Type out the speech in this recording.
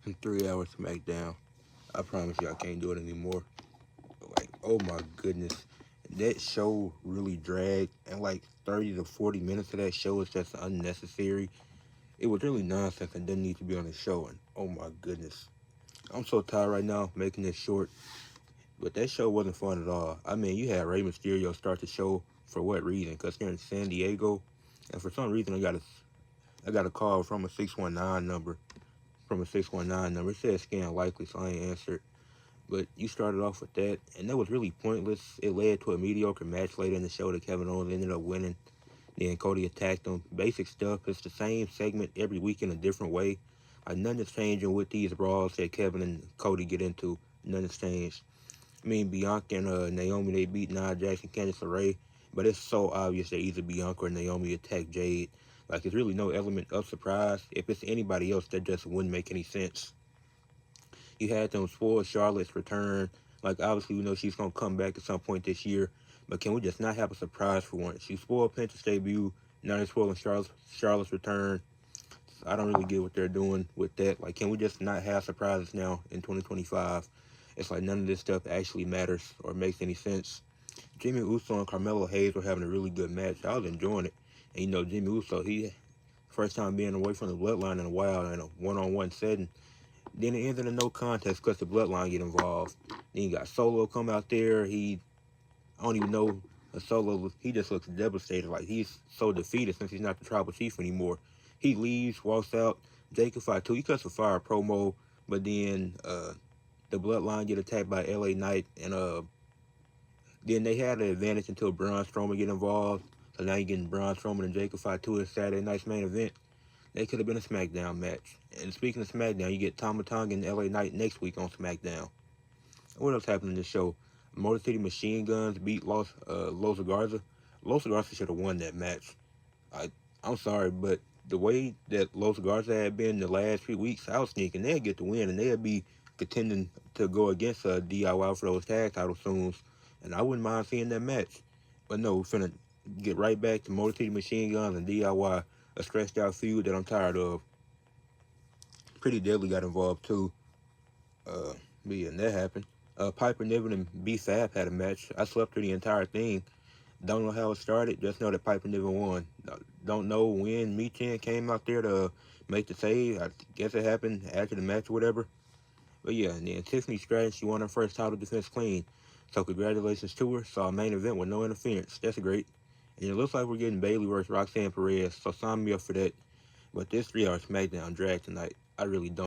In 3 hours Smackdown. I promise you I can't do it anymore. Like, oh my goodness. That show really dragged, and like 30 to 40 minutes of that show is just unnecessary. It was really nonsense and didn't need to be on the show. And oh my goodness. I'm so tired right now making this short. But that show wasn't fun at all. I mean, you had Rey Mysterio start the show for what reason? Because they're in San Diego. And for some reason, I got a call from a 619 number. From a 619 number. It said scan likely, so I ain't answered. But you started off with that, and that was really pointless. It led to a mediocre match later in the show that Kevin Owens ended up winning. Then Cody attacked him. Basic stuff. It's the same segment every week in a different way. Like, nothing is changing with these brawls that Kevin and Cody get into. Nothing has changed. I mean, Bianca and Naomi, they beat Nia Jax and Candice LeRae, but it's so obvious that either Bianca or Naomi attacked Jade. Like, there's really no element of surprise. If it's anybody else, that just wouldn't make any sense. You had them spoil Charlotte's return. Like, obviously, we know she's going to come back at some point this year, but can we just not have a surprise for once? She spoiled Penta's debut, now they're spoiling Charlotte's return. I don't really get what they're doing with that. Like, can we just not have surprises now in 2025? It's like none of this stuff actually matters or makes any sense. Jimmy Uso and Carmelo Hayes were having a really good match. I was enjoying it. And, Jimmy Uso, he first time being away from the bloodline in a while in a one-on-one setting. Then it ended in no contest because the bloodline get involved. Then you got Solo come out there. I don't even know Solo. He just looks devastated. Like, he's so defeated since he's not the tribal chief anymore. He leaves, walks out. Jacob Fatu, he cuts a fire promo, but then the bloodline get attacked by LA Knight, and then they had an advantage until Braun Strowman get involved. So now you're getting Braun Strowman and Jacob Fatu at Saturday night's main event. That could have been a SmackDown match. And speaking of SmackDown, you get Tama Tonga and LA Knight next week on SmackDown. What else happened in the show? Motor City Machine Guns beat Los Garza. Los Garza should have won that match. I'm sorry, but the way that Los Garza had been the last few weeks, I was thinking they'd get the win and they'd be contending to go against DIY for those tag title soon. And I wouldn't mind seeing that match. But no, we're finna get right back to Motor City Machine Guns and DIY, a stretched out feud that I'm tired of. Pretty Deadly got involved too. But yeah, and that happened. Piper Niven and B-Fab had a match. I slept through the entire thing. Don't know how it started, just know that Piper Niven won. Don't know when Michin came out there to make the save. I guess it happened after the match or whatever. But yeah, and then Tiffany Stratton, she won her first title defense clean. So congratulations to her. Saw a main event with no interference. That's great. And it looks like we're getting Bayley versus Roxanne Perez. So sign me up for that. But this 3 hour SmackDown drag tonight, I really don't.